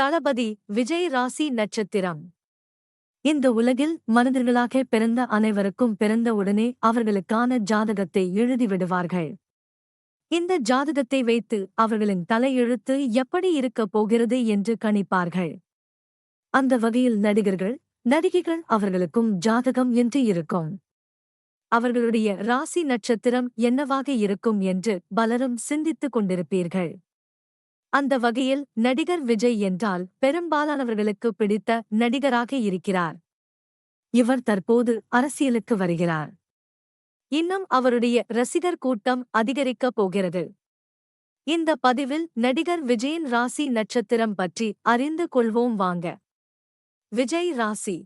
தளபதி விஜய் ராசி நட்சத்திரம். இந்த உலகில் மனிதர்களாக பிறந்த அனைவருக்கும் பிறந்த உடனே அவர்களுக்கான ஜாதகத்தை எழுதிவிடுவார்கள். இந்த ஜாதகத்தை வைத்து அவர்களின் தலையெழுத்து எப்படி இருக்கப் போகிறது என்று கணிப்பார்கள். அந்த வகையில் நடிகர்கள், நடிகைகள் அவர்களுக்கும் ஜாதகம் என்று இருக்கும். அவர்களுடைய ராசி நட்சத்திரம் என்னவாக இருக்கும் என்று பலரும் சிந்தித்துக் கொண்டிருப்பீர்கள். அந்த வகையில் நடிகர் விஜய் என்றால் பெரும்பாலானவர்களுக்கு பிடித்த நடிகராக இருக்கிறார். இவர் தற்போது அரசியலுக்கு வருகிறார். இன்னும் அவருடைய ரசிகர் கூட்டம் அதிகரிக்கப் போகிறது. இந்த பதிவில் நடிகர் விஜயின் ராசி நட்சத்திரம் பற்றி அறிந்து கொள்வோம் வாங்க. விஜய் ராசி.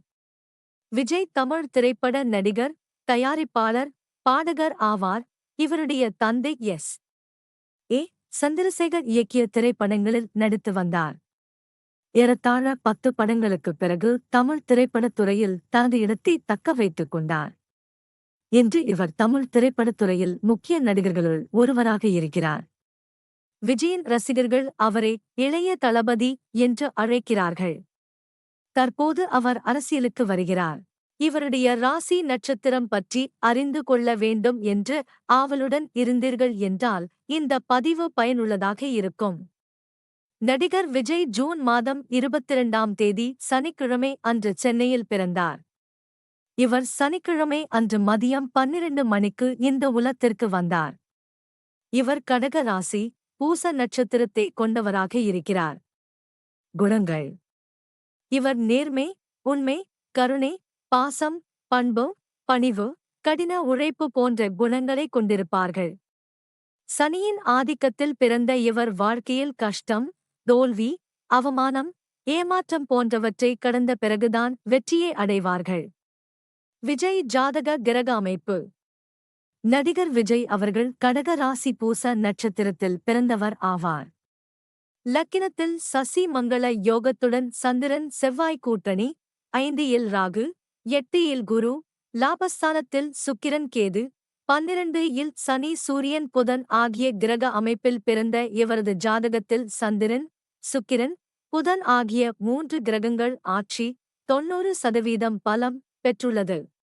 விஜய் தமிழ் திரைப்பட நடிகர், தயாரிப்பாளர், பாடகர் ஆவார். இவருடைய தந்தை எஸ்.ஏ. சந்திரசேகர் இயக்கிய திரைப்படங்களில் நடித்து வந்தார். ஏறத்தாழ 10 படங்களுக்குப் பிறகு தமிழ் திரைப்படத் துறையில் தனது இடத்தை தக்க வைத்துக் கொண்டார். இன்று இவர் தமிழ் திரைப்படத் துறையில் முக்கிய நடிகர்களுள் ஒருவராக இருக்கிறார். விஜயின் ரசிகர்கள் அவரை இளைய தளபதி என்று அழைக்கிறார்கள். தற்போது அவர் அரசியலுக்கு வருகிறார். இவருடைய ராசி நட்சத்திரம் பற்றி அறிந்து கொள்ள வேண்டும் என்று ஆவலுடன் இருந்தீர்கள் என்றால் இந்த பதிவு பயனுள்ளதாக இருக்கும். நடிகர் விஜய் ஜூன் மாதம் 22ஆம் தேதி சனிக்கிழமை அன்று சென்னையில் பிறந்தார். இவர் சனிக்கிழமை அன்று மதியம் 12 மணிக்கு இந்த உலகத்திற்கு வந்தார். இவர் கடக ராசி, பூச நட்சத்திரத்தை கொண்டவராக இருக்கிறார். குணங்கள். இவர் நேர்மை, உண்மை, கருணை, பாசம், பண்பு, பணிவு, கடின உழைப்பு போன்ற குணங்களை கொண்டிருப்பார்கள். சனியின் ஆதிக்கத்தில் பிறந்த இவர் வாழ்க்கையில் கஷ்டம், தோல்வி, அவமானம், ஏமாற்றம் போன்றவற்றை கடந்த பிறகுதான் வெற்றியை அடைவார்கள். விஜய் ஜாதக கிரக அமைப்பு. நடிகர் விஜய் அவர்கள் கடக ராசி பூச நட்சத்திரத்தில் பிறந்தவர் ஆவார். லக்கினத்தில் சசி மங்கள யோகத்துடன் சந்திரன் செவ்வாய் கூட்டணி, 5 இல் ராகு, 8 இல் குரு, லாபஸ்தானத்தில் சுக்கிரன் கேது, 12 இல் சனி சூரியன் புதன் ஆகிய கிரக அமைப்பில் பிறந்த இவரது ஜாதகத்தில் சந்திரன், சுக்கிரன், புதன் ஆகிய 3 கிரகங்கள் ஆட்சி 90% பலம் பெற்றுள்ளது.